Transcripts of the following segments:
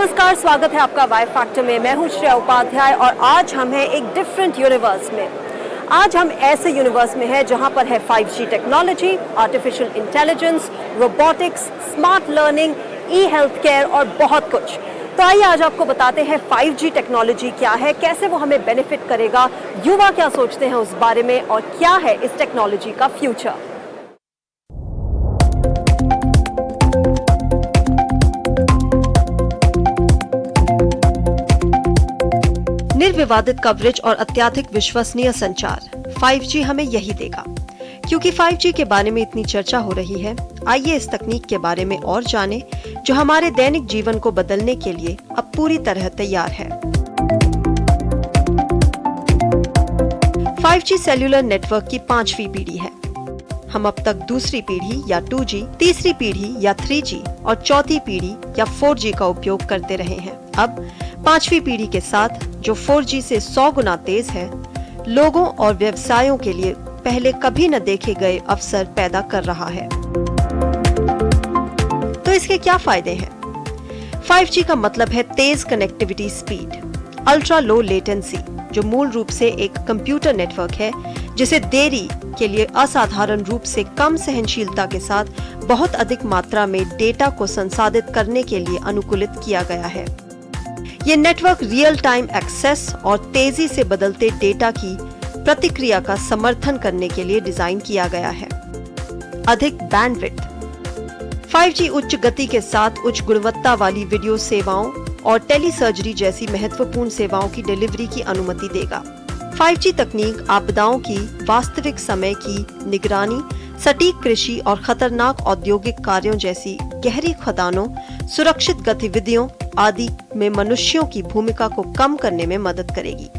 नमस्कार, स्वागत है आपका वाई फैक्टर में। मैं हूं श्रेया उपाध्याय और आज हम हैं एक डिफरेंट यूनिवर्स में। आज हम ऐसे यूनिवर्स में हैं जहां पर है 5G technology, artificial intelligence, robotics, smart learning, e health care और बहुत कुछ। तो आइए आज आपको बताते हैं 5G टेक्नोलॉजी क्या है, कैसे वो हमें बेनिफिट करेगा, युवा क्या सोचते हैं उस बारे में और क्या है इस टेक्नोलॉजी का फ्यूचर। निर्विवादित कवरेज और अत्यधिक विश्वसनीय संचार 5G हमें यही देगा। क्योंकि 5G के बारे में इतनी चर्चा हो रही है, आइए इस तकनीक के बारे में और जानें जो हमारे दैनिक जीवन को बदलने के लिए अब पूरी तरह तैयार है। 5G सेल्यूलर नेटवर्क की 5वीं पीढ़ी है। हम अब तक दूसरी पीढ़ी या 2G, तीसरी पीढ़ी या 3G और चौथी पीढ़ी या 4G का उपयोग करते रहे हैं। अब 5वीं पीढ़ी के साथ जो 4G से 100 गुना तेज है, लोगों और व्यवसायों के लिए पहले कभी न देखे गए अवसर पैदा कर रहा है। तो इसके क्या फायदे हैं? 5G का मतलब है तेज connectivity speed, ultra low latency, जो मूल रूप से एक कंप्यूटर नेटवर्क है जिसे देरी के लिए असाधारण रूप से कम सहनशीलता के साथ बहुत अधिक मात्रा में डेटा को संसाधित करने के लिए अनुकूलित किया गया है। ये नेटवर्क रियल टाइम एक्सेस और तेजी से बदलते डेटा की प्रतिक्रिया का समर्थन करने के लिए डिजाइन किया गया है। अधिक बैंडविड्थ 5G उच्च गति के साथ उच्च गुणवत्ता वाली वीडियो सेवाओं और टेली सर्जरी जैसी महत्वपूर्ण सेवाओं की डिलीवरी की अनुमति देगा। 5G तकनीक आपदाओं की वास्तविक समय की निगरानी, सटीक कृषि और खतरनाक औद्योगिक कार्यों जैसी गहरी खदानों, सुरक्षित गतिविधियों आदि में मनुष्यों की भूमिका को कम करने में मदद करेगी।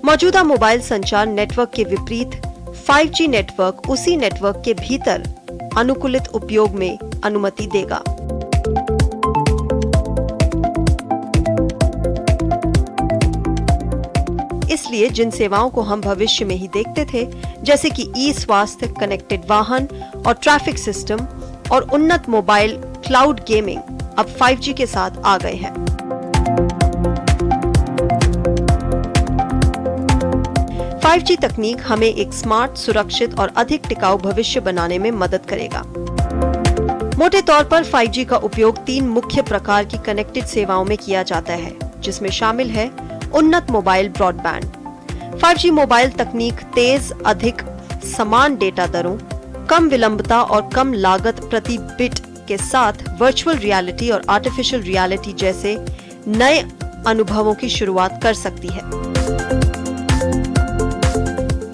मौजूदा मोबाइल संचार नेटवर्क के विपरीत 5G नेटवर्क उसी नेटवर्क के भीतर अनुकूलित उपयोग में अनुमति देगा। इसलिए जिन सेवाओं को हम भविष्य में ही देखते थे, जैसे कि ई स्वास्थ्य, कनेक्टेड वाहन और ट्रैफिक सिस्टम और उन्नत मोबाइल क्लाउड गेमिंग, अब 5G के साथ आ गए हैं। 5G तकनीक हमें एक स्मार्ट, सुरक्षित और अधिक टिकाऊ भविष्य बनाने में मदद करेगा। मोटे तौर पर 5G का उपयोग 3 मुख्य प्रकार की कनेक्टेड सेवाओं में किया जाता है, जिसमें शामिल है उन्नत मोबाइल ब्रॉडबैंड। 5G मोबाइल तकनीक तेज, अधिक समान डेटा दरों, कम विलंबता और कम लागत प्रति बिट के साथ वर्चुअल रियलिटी और आर्टिफिशियल रियलिटी जैसे नए अनुभवों की शुरुआत कर सकती है।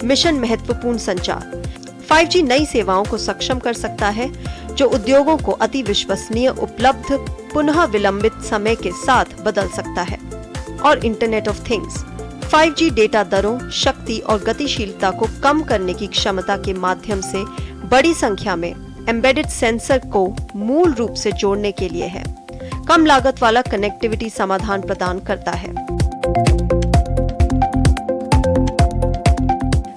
मिशन महत्वपूर्ण संचार 5G नई सेवाओं को सक्षम कर सकता है जो उद्योगों को अति विश्वसनीय, उपलब्ध, पुनः विलंबित समय के साथ बदल सकता है। और internet of things 5G data दरों, शक्ति और गतिशीलता को कम करने की क्षमता के माध्यम से बड़ी संख्या में एम्बेडेड सेंसर को मूल रूप से जोड़ने के लिए है। कम लागत वाला कनेक्टिविटी समाधान प्रदान करता है।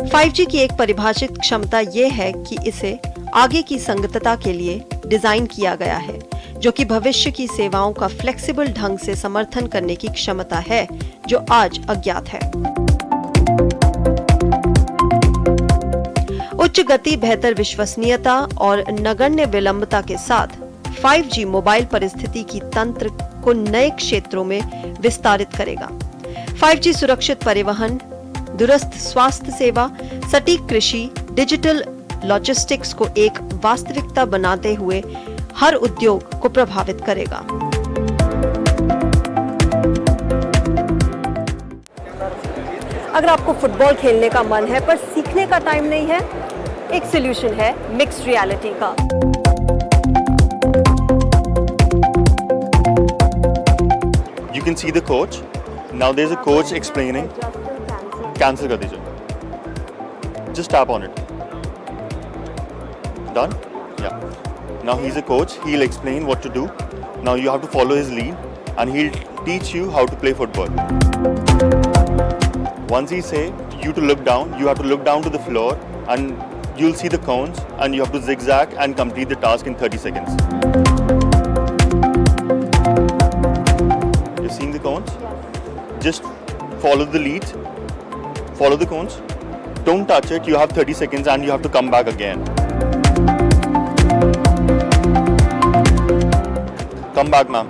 5G की एक परिभाषित क्षमता यह है कि इसे आगे की संगतता के लिए डिजाइन किया गया है, जो कि भविष्य की सेवाओं का फ्लेक्सिबल ढंग से समर्थन करने की क्षमता है, जो आज अज्ञात है। उच्च गति, बेहतर विश्वसनीयता और नगण्य विलंबता के साथ 5G मोबाइल परिस्थिति की तंत्र को नए क्षेत्रों में विस्तारित करेगा। 5G सुरक्षित परिवहन, दूरस्थ स्वास्थ्य सेवा, सटीक कृषि, डिजिटल लॉजिस्टिक्स को एक वास्तविकता बनाते हुए हर उद्योग को प्रभावित करेगा। अगर आपको फुटबॉल खेलने का मन है पर सीखने का टाइम नहीं है, एक सॉल्यूशन है मिक्स्ड रियलिटी का। You can see the coach. Now there's a coach explaining. Cancel कर दीजिए. Just tap on it. Done? Yeah. Now he's a coach. He'll explain what to do. Now you have to follow his lead, and he'll teach you how to play football. Once he say you to look down, you have to look down to the floor, and you'll see the cones, and you have to zigzag and complete the task in 30 seconds. cones? Just follow the leads. Follow the cones. Don't touch it. You have 30 seconds and you have to come back again. Come back, ma'am.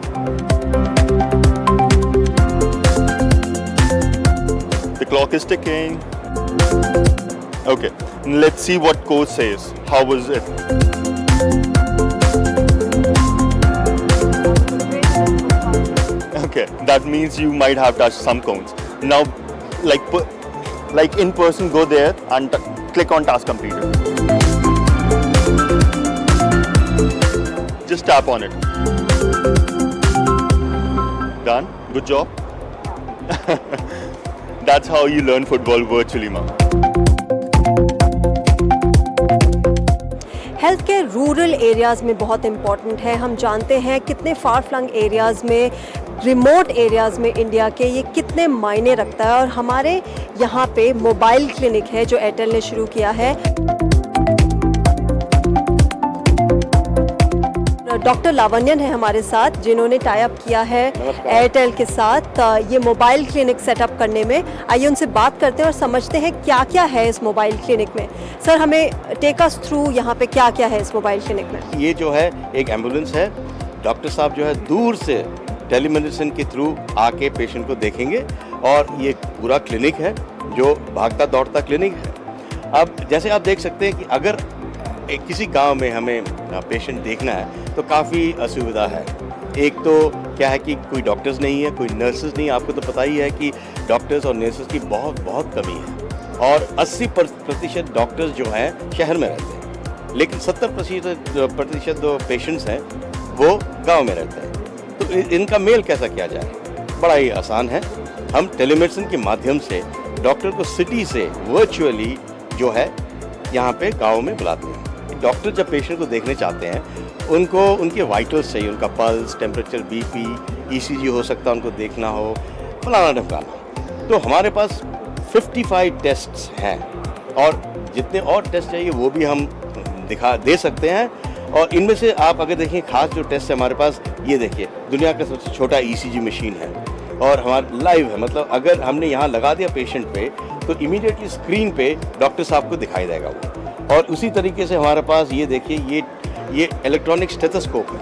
The clock is ticking. Okay, let's see what coach says. How was it? Okay, that means you might have touched some cones. Now, like in person, go there and click on task completed. Just tap on it. Done. Good job. That's how you learn football virtually, ma'am. Health care rural areas में बहुत important है। हम जानते हैं कितने फार flung areas में, remote areas में India के ये कितने मायने रखता है। और हमारे यहाँ पे मोबाइल क्लिनिक है जो एयरटेल ने शुरू किया है। डॉक्टर लावण्यन है हमारे साथ, जिन्होंने टाई अप किया है एयरटेल के साथ ये मोबाइल क्लिनिक सेटअप करने में। आइए उनसे बात करते हैं और समझते हैं क्या क्या है इस मोबाइल क्लिनिक में। सर, हमें टेक अस थ्रू यहाँ पे क्या क्या है इस मोबाइल क्लिनिक में। ये जो है एक एम्बुलेंस है। डॉक्टर साहब जो है दूर से टेलीमेडिसिन के थ्रू आके पेशेंट को देखेंगे और ये पूरा क्लिनिक है जो भागता दौड़ता क्लिनिक है। अब जैसे आप देख सकते हैं कि अगर किसी गांव में हमें पेशेंट देखना है तो काफ़ी असुविधा है। एक तो क्या है कि कोई डॉक्टर्स नहीं है, कोई नर्सेज नहीं। आपको तो पता ही है कि डॉक्टर्स और नर्सेज की बहुत कमी है और 80% डॉक्टर्स जो हैं शहर में रहते हैं, लेकिन 70% जो पेशेंट्स हैं वो गांव में रहते हैं। तो इनका मेल कैसा किया जाए? बड़ा ही आसान है। हम टेलीमेडिसिन के माध्यम से डॉक्टर को सिटी से वर्चुअली जो है यहाँ पे गाँव में बुलाते हैं। डॉक्टर जब पेशेंट को देखने चाहते हैं, उनको उनके वाइटल्स चाहिए, उनका पल्स, टेम्परेचर, बीपी, ईसीजी हो सकता है उनको देखना हो, फलाना ढमकाना। तो हमारे पास 55 टेस्ट्स हैं और जितने और टेस्ट चाहिए वो भी हम दे सकते हैं। और इनमें से आप अगर देखें खास जो टेस्ट है हमारे पास, ये देखिए दुनिया का सबसे छोटा ईसीजी मशीन है और हमारा लाइव है। मतलब अगर हमने यहाँ लगा दिया पेशेंट पे तो इमीडिएटली स्क्रीन पे डॉक्टर साहब को दिखाई देगा वो। और उसी तरीके से हमारे पास ये देखिए ये इलेक्ट्रॉनिक स्टेथोस्कोप है।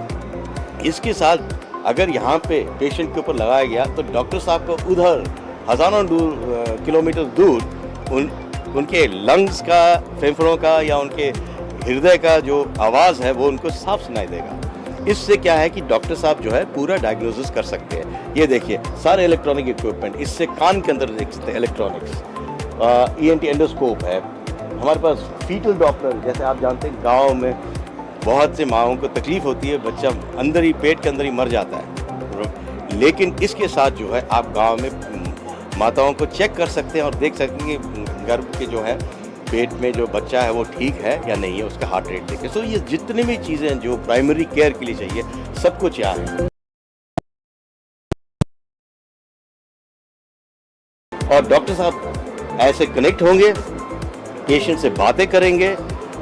इसके साथ अगर यहाँ पे पेशेंट के ऊपर लगाया गया तो डॉक्टर साहब को उधर हज़ारों किलोमीटर दूर उनके लंग्स का, फेफड़ों का या उनके हृदय का जो आवाज़ है वो उनको साफ सुनाई देगा। इससे क्या है कि डॉक्टर साहब जो है पूरा डायग्नोसिस कर सकते हैं। ये देखिए सारे इलेक्ट्रॉनिक इक्विपमेंट, इससे कान के अंदर देख सकते हैं इलेक्ट्रॉनिक्स, ENT एंडोस्कोप है हमारे पास। फीटल डॉक्टर, जैसे आप जानते हैं गाँव में बहुत से माँओं को तकलीफ़ होती है, बच्चा अंदर ही पेट के अंदर ही मर जाता है, लेकिन इसके साथ जो है आप गांव में माताओं को चेक कर सकते हैं और देख सकते हैं कि गर्भ के जो है पेट में जो बच्चा है वो ठीक है या नहीं है, उसका हार्ट रेट देखें। तो ये जितनी भी चीज़ें हैं जो प्राइमरी केयर के लिए चाहिए सब कुछ यहाँ है। और डॉक्टर साहब ऐसे कनेक्ट होंगे, पेशेंट से बातें करेंगे,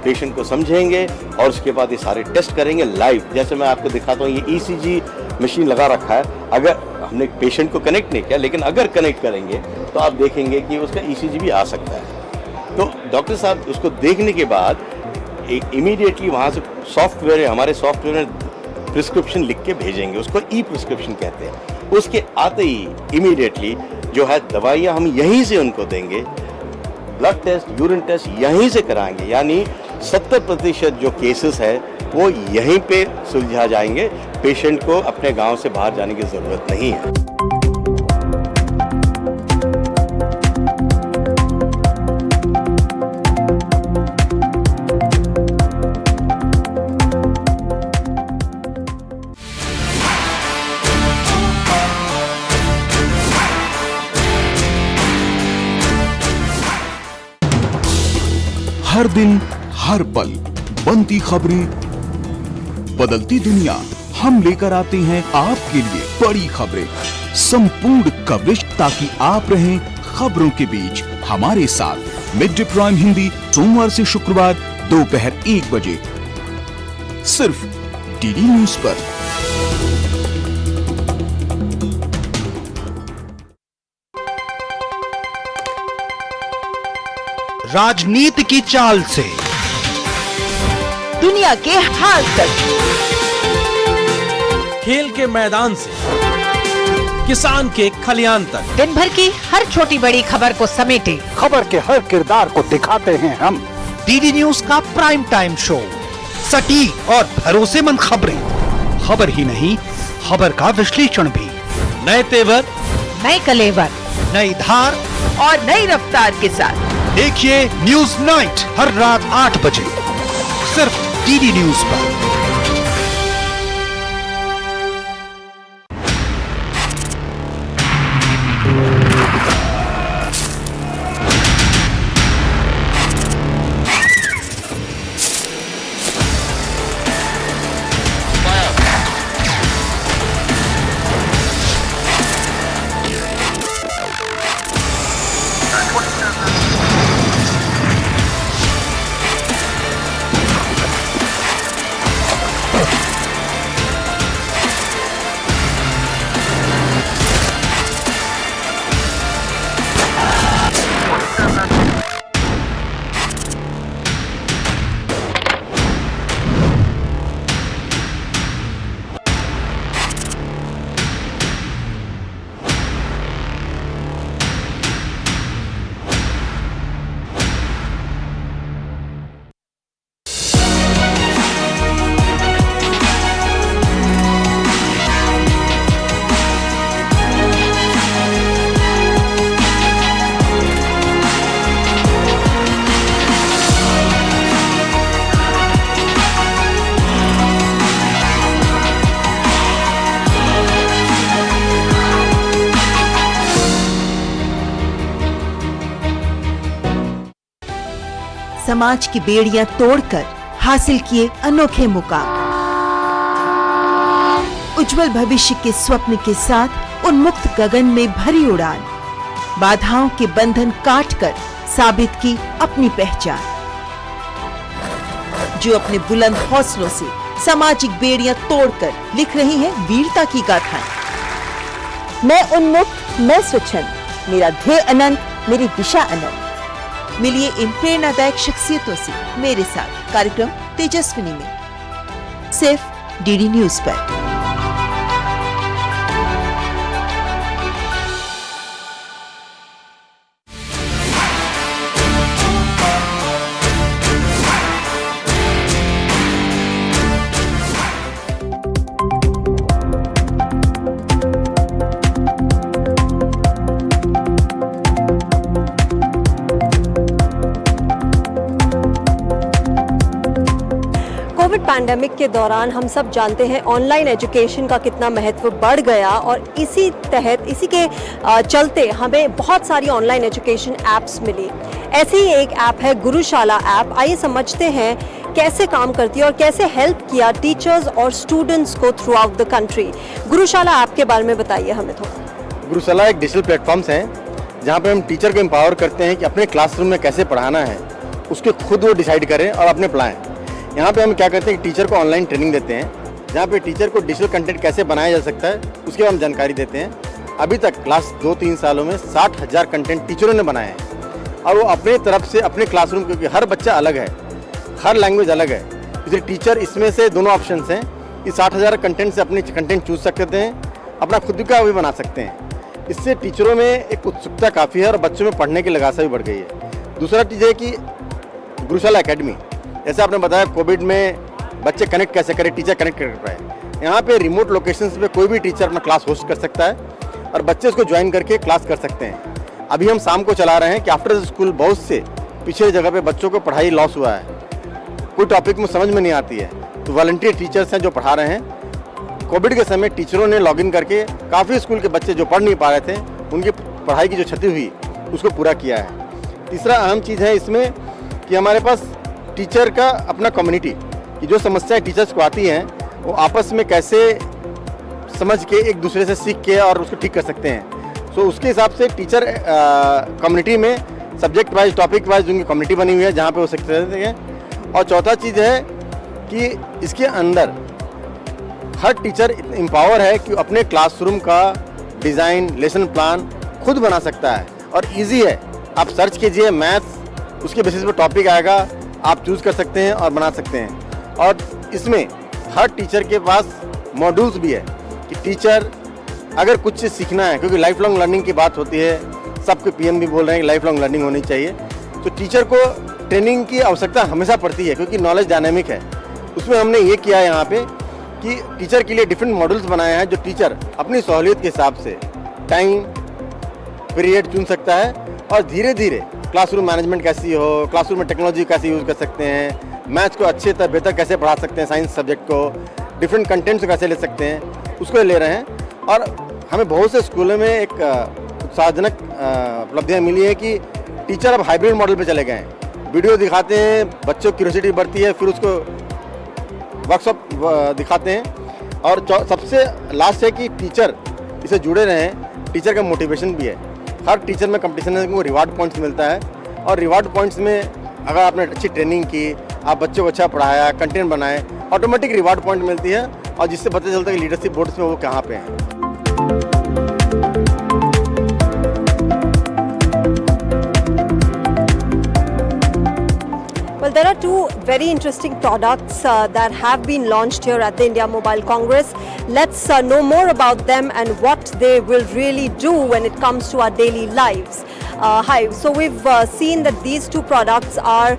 पेशेंट को समझेंगे और उसके बाद ये सारे टेस्ट करेंगे लाइव। जैसे मैं आपको दिखाता हूँ, ये ईसीजी मशीन लगा रखा है। अगर हमने पेशेंट को कनेक्ट नहीं किया, लेकिन अगर कनेक्ट करेंगे तो आप देखेंगे कि उसका ईसीजी भी आ सकता है। तो डॉक्टर साहब उसको देखने के बाद इमीडिएटली वहाँ से सॉफ्टवेयर है, हमारे सॉफ्टवेयर में प्रिस्क्रिप्शन लिख के भेजेंगे, उसको ई प्रिस्क्रिप्शन कहते हैं। उसके आते ही इमीडिएटली जो है दवाइयाँ हम यहीं से उनको देंगे, ब्लड टेस्ट, यूरिन टेस्ट यहीं से कराएंगे। यानी 70% जो केसेस है वो यहीं पे सुलझा जाएंगे। पेशेंट को अपने गांव से बाहर जाने की ज़रूरत नहीं है। हर दिन हर पल बनती खबरें, बदलती दुनिया, हम लेकर आते हैं आपके लिए बड़ी खबरें, संपूर्ण कवरेज ताकि आप रहें खबरों के बीच हमारे साथ। मिड डे प्राइम हिंदी सोमवार से शुक्रवार दोपहर 1 बजे सिर्फ डीडी न्यूज पर। राजनीति की चाल से दुनिया के हाल तक, खेल के मैदान से किसान के खलियान तक, दिन भर की हर छोटी बड़ी खबर को समेटे खबर के हर किरदार को दिखाते हैं हम। डीडी न्यूज का प्राइम टाइम शो, सटीक और भरोसेमंद खबरें, खबर ही नहीं खबर का विश्लेषण भी, नए तेवर, नए कलेवर नई धार। और नई रफ्तार के साथ देखिए न्यूज नाइट हर रात 8 बजे सिर्फ डीडी न्यूज पर। समाज की बेड़ियां तोड़कर हासिल किए अनोखे मुकाम, उज्जवल भविष्य के स्वप्न के साथ उन्मुक्त गगन में भरी उड़ान, बाधाओं के बंधन काटकर साबित की अपनी पहचान, जो अपने बुलंद हौसलों से सामाजिक बेड़ियां तोड़कर लिख रही हैं वीरता की गाथाएं। मैं उन्मुक्त, मैं स्वच्छंद, मेरा ध्येय अनंत, मेरी दिशा अनंत। मिलिए इन प्रेरणादायक शख्सियतों से मेरे साथ कार्यक्रम तेजस्विनी में, सिर्फ डीडी न्यूज पर। कोविड पैंडेमिक के दौरान हम सब जानते हैं ऑनलाइन एजुकेशन का कितना महत्व बढ़ गया, और इसी के चलते हमें बहुत सारी ऑनलाइन एजुकेशन ऐप्स मिली। ऐसी ही एक ऐप है गुरुशाला ऐप। आइए समझते हैं कैसे काम करती है और कैसे हेल्प किया टीचर्स और स्टूडेंट्स को throughout the country. Gurushala app के बारे में बताइए हमें थोड़ा। गुरुशाला एक डिजिटल प्लेटफॉर्म्स है जहाँ पे हम टीचर को एम्पावर करते हैं कि अपने क्लासरूम में कैसे पढ़ाना है उसके खुद वो डिसाइड करें और अपने पढ़ाएं। यहाँ पे हम क्या करते हैं कि टीचर को ऑनलाइन ट्रेनिंग देते हैं, जहाँ पे टीचर को डिजिटल कंटेंट कैसे बनाया जा सकता है उसके बारे में जानकारी देते हैं। अभी तक लास्ट 2-3 सालों में 60,000 कंटेंट टीचरों ने बनाए हैं और वो अपने तरफ से अपने क्लासरूम, क्योंकि हर बच्चा अलग है, हर लैंग्वेज अलग है, इसलिए टीचर इसमें से दोनों ऑप्शन हैं, इस 60,000 कंटेंट से अपने कंटेंट चूज सकते हैं, अपना खुद का भी बना सकते हैं। इससे टीचरों में एक उत्सुकता काफ़ी है और बच्चों में पढ़ने की लगासा भी बढ़ गई है। दूसरा चीज़ है कि गुरुशाला एकेडमी, जैसे आपने बताया कोविड में बच्चे कनेक्ट कैसे करें, टीचर कनेक्ट कर पाए। यहाँ पे रिमोट लोकेशंस पे कोई भी टीचर अपना क्लास होस्ट कर सकता है और बच्चे उसको ज्वाइन करके क्लास कर सकते हैं। अभी हम शाम को चला रहे हैं कि आफ्टर स्कूल बहुत से पिछले जगह पे बच्चों को पढ़ाई लॉस हुआ है, कोई टॉपिक में समझ में नहीं आती है, तो वॉलंटियर टीचर्स हैं जो पढ़ा रहे हैं। कोविड के समय टीचरों ने लॉगिन करके काफ़ी स्कूल के बच्चे जो पढ़ नहीं पा रहे थे उनकी पढ़ाई की जो क्षति हुई उसको पूरा किया है। तीसरा अहम चीज़ है इसमें कि हमारे पास टीचर का अपना कम्युनिटी की जो समस्याएं टीचर्स को आती हैं वो आपस में कैसे समझ के एक दूसरे से सीख के और उसको ठीक कर सकते हैं। सो उसके हिसाब से टीचर कम्युनिटी में सब्जेक्ट वाइज, टॉपिक वाइज उनकी कम्युनिटी बनी हुई है जहाँ पे वो सीख सकते हैं। और चौथा चीज़ है कि इसके अंदर हर टीचर एम्पावर है कि अपने क्लासरूम का डिज़ाइन, लेसन प्लान खुद बना सकता है और इजी है। आप सर्च कीजिए मैथ्स उसके बेसिस पे टॉपिक आएगा, आप चूज़ कर सकते हैं और बना सकते हैं। और इसमें हर टीचर के पास मॉड्यूल्स भी है कि टीचर अगर कुछ चीज़ सीखना है, क्योंकि लाइफ लॉन्ग लर्निंग की बात होती है, सबके पीएम भी बोल रहे हैं कि लाइफ लॉन्ग लर्निंग होनी चाहिए, तो टीचर को ट्रेनिंग की आवश्यकता हमेशा पड़ती है, क्योंकि नॉलेज डायनेमिक है। उसमें हमने ये किया है यहाँ पे कि टीचर के लिए डिफरेंट मॉडल्स बनाए हैं, जो टीचर अपनी सहूलियत के हिसाब से टाइम पीरियड चुन सकता है और धीरे धीरे क्लासरूम मैनेजमेंट कैसी हो, क्लासरूम में टेक्नोलॉजी कैसे यूज़ कर सकते हैं, मैथ्स को अच्छे तरह बेहतर कैसे पढ़ा सकते हैं, साइंस सब्जेक्ट को, डिफरेंट कंटेंट्स को कैसे ले सकते हैं, उसको ले रहे हैं। और हमें बहुत से स्कूलों में एक उत्साहजनक उपलब्धियाँ मिली है कि टीचर अब हाइब्रिड मॉडल पे चले गए हैं। वीडियो दिखाते हैं, बच्चों की क्यूरियोसिटी बढ़ती है, फिर उसको वर्कशॉप दिखाते हैं। और सबसे लास्ट है कि टीचर इसे जुड़े रहें, टीचर का मोटिवेशन भी है। हर टीचर में कंपटीशन है, उनको रिवार्ड पॉइंट्स मिलता है, और रिवार्ड पॉइंट्स में अगर आपने अच्छी ट्रेनिंग की, आप बच्चों को अच्छा पढ़ाया, कंटेंट बनाए, ऑटोमेटिक रिवार्ड पॉइंट मिलती है, और जिससे पता चलता है कि लीडरशिप बोर्ड्स में वो कहाँ पे हैं। Well, there are two very interesting products that have been launched here at the India Mobile Congress. Let's know more about them and what they will really do when it comes to our daily lives. Hi, so we've seen that these two products are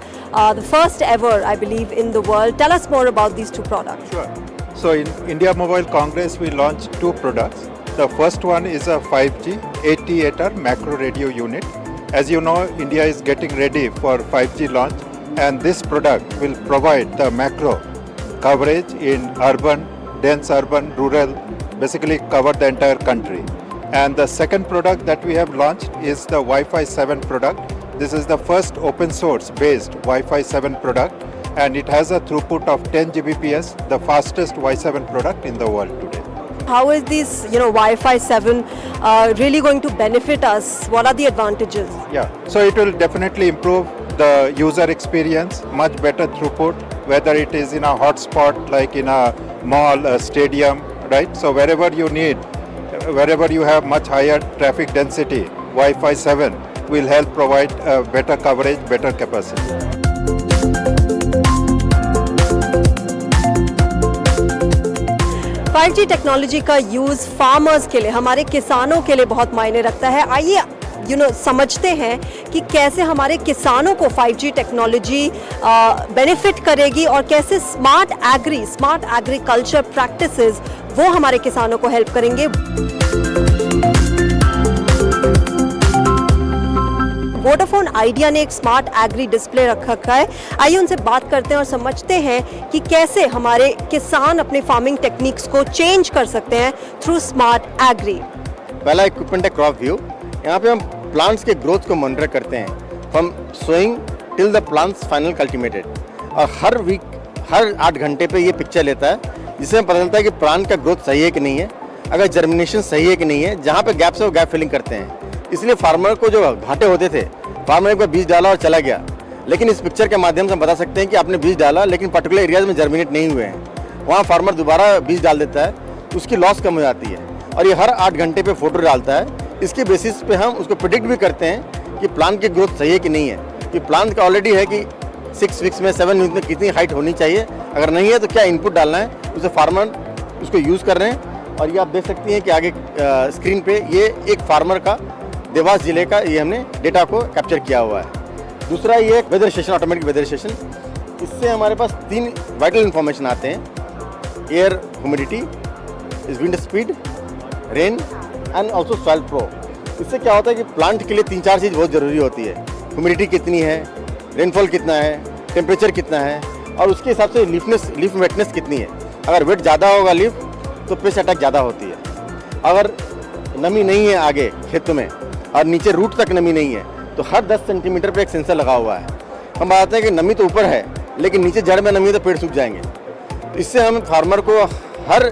the first ever, I believe, in the world. Tell us more about these two products. Sure. So in India Mobile Congress, we launched two products. The first one is a 5G 88er macro radio unit. As you know, India is getting ready for 5G launch, and this product will provide the macro coverage in urban, dense urban, rural, basically cover the entire country. And the second product that we have launched is the Wi-Fi 7 product. This is the first open source based Wi-Fi 7 product, and it has a throughput of 10 Gbps, the fastest Wi-Fi 7 product in the world today. How is this, Wi-Fi 7 really going to benefit us? What are the advantages? Yeah, so it will definitely improve the user experience, much better throughput, whether it is in a hotspot like in a mall, a stadium, right? So wherever you need, wherever you have much higher traffic density, Wi-Fi 7 will help provide better coverage, better capacity. Five G technology का use farmers के लिए, हमारे किसानों के लिए बहुत मायने रखता है। आइए समझते हैं कि कैसे हमारे किसानों को 5G टेक्नोलॉजी बेनिफिट करेगी और कैसे स्मार्ट एग्रीकल्चर प्रैक्टिसेस वो हमारे किसानों को हेल्प करेंगे। वोडाफोन आइडिया ने एक स्मार्ट एग्री डिस्प्ले रखा है। आइए उनसे बात करते हैं और समझते हैं कि कैसे हमारे किसान अपने फार्मिंग टेक्निक्स को चेंज कर सकते हैं थ्रू स्मार्ट एग्री। पहला इक्विपमेंट है क्रॉप व्यू। यहाँ पे हम प्लांट्स के ग्रोथ को मॉनिटर करते हैं from sowing till the plants final cultivated, और हर वीक हर 8 घंटे पे ये पिक्चर लेता है, जिससे हमें पता चलता है कि प्लांट का ग्रोथ सही है कि नहीं है, अगर जर्मिनेशन सही है कि नहीं है। जहाँ पे गैप्स है वो गैप फिलिंग करते हैं। इसलिए फार्मर को जो घाटे होते थे, फार्मर एक बार बीज डाला और चला गया, लेकिन इस पिक्चर के माध्यम से हम बता सकते हैं कि आपने बीज डाला लेकिन पर्टिकुलर एरियाज में जर्मिनेट नहीं हुए हैं, वहाँ फार्मर दोबारा बीज डाल देता है, उसकी लॉस कम हो जाती है। और ये हर 8 घंटे पे फोटो डालता है। इसके बेसिस पे हम उसको प्रिडिक्ट भी करते हैं कि प्लांट की ग्रोथ सही है कि नहीं है, कि प्लांट का ऑलरेडी है कि 6 वीक्स में 7 वीक्स में कितनी हाइट होनी चाहिए, अगर नहीं है तो क्या इनपुट डालना है, उसे फार्मर उसको यूज़ कर रहे हैं। और ये आप देख सकती हैं कि आगे स्क्रीन पे ये एक फार्मर का देवास जिले का ये हमने डेटा को कैप्चर किया हुआ है। दूसरा ये weather station, automatic weather station. इससे हमारे पास 3 वाइटल इन्फॉर्मेशन आते हैं: air humidity, wind speed, rain and also soil pro. इससे क्या होता है कि प्लांट के लिए 3-4 चीज़ बहुत ज़रूरी होती है। ह्यूमिडिटी कितनी है, रेनफॉल कितना है, टेम्परेचर कितना है, और उसके हिसाब से लीफ वेटनेस कितनी है। अगर वेट ज़्यादा होगा लीफ तो पेस्ट अटैक ज़्यादा होती है। अगर नमी नहीं है आगे खेतों में और नीचे रूट तक नमी नहीं है तो हर 10 सेंटीमीटर पे एक सेंसर लगा हुआ है। हम बताते हैं कि नमी तो ऊपर है लेकिन नीचे जड़ में नमी है तो पेड़ सूख जाएंगे। तो इससे हम फार्मर को हर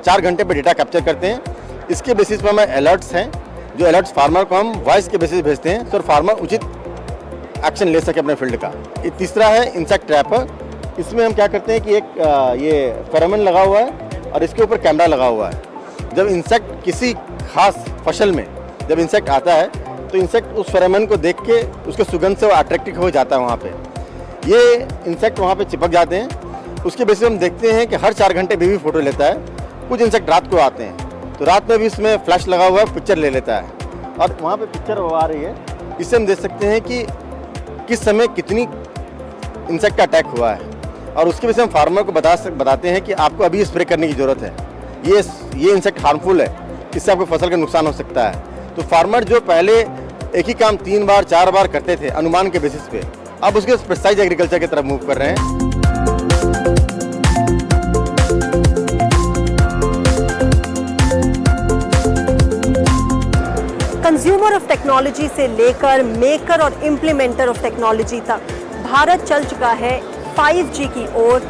4 घंटे पे डेटा कैप्चर करते हैं। इसके बेसिस पर हमें अलर्ट्स हैं, जो अलर्ट्स फार्मर को हम वॉइस के बेसिस भेजते हैं तो फार्मर उचित एक्शन ले सके अपने फील्ड का। ये तीसरा है इंसेक्ट ट्रैपर। इसमें हम क्या करते हैं कि एक ये फेरोमोन लगा हुआ है और इसके ऊपर कैमरा लगा हुआ है। जब इंसेक्ट किसी खास फसल में जब इंसेक्ट आता है तो इंसेक्ट उस फेरोमोन को देख के उसके सुगंध से वो अट्रैक्टिव हो जाता है वहाँ पे। ये इंसेक्ट वहाँ पे चिपक जाते हैं। उसके बेसिस हम देखते हैं कि हर 4 घंटे बेबी फ़ोटो लेता है। कुछ इंसेक्ट रात को आते हैं, तो रात में भी इसमें फ्लैश लगा हुआ है, पिक्चर ले लेता है और वहाँ पे पिक्चर आ रही है। इससे हम देख सकते हैं कि किस समय कितनी इंसेक्ट का अटैक हुआ है और उसके वजह से हम फार्मर को बताते हैं कि आपको अभी स्प्रे करने की ज़रूरत है। ये इंसेक्ट हार्मफुल है, इससे आपको फसल का नुकसान हो सकता है। तो फार्मर जो पहले एक ही काम 3 बार 4 बार करते थे अनुमान के बेसिस पे, अब उसके प्रिसाइज एग्रीकल्चर की तरफ मूव कर रहे हैं। कंज्यूमर ऑफ टेक्नोलॉजी से लेकर मेकर और इम्प्लीमेंटर ऑफ टेक्नोलॉजी तक भारत चल चुका है 5G की ओर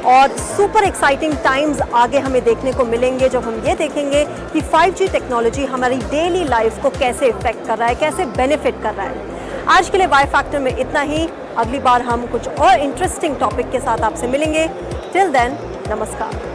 और सुपर एक्साइटिंग टाइम्स आगे हमें देखने को मिलेंगे जब हम ये देखेंगे कि 5G टेक्नोलॉजी हमारी डेली लाइफ को कैसे इफेक्ट कर रहा है, कैसे बेनिफिट कर रहा है। आज के लिए वाई फैक्टर में इतना ही। अगली बार हम कुछ और इंटरेस्टिंग टॉपिक के साथ आपसे मिलेंगे। टिल देन, नमस्कार।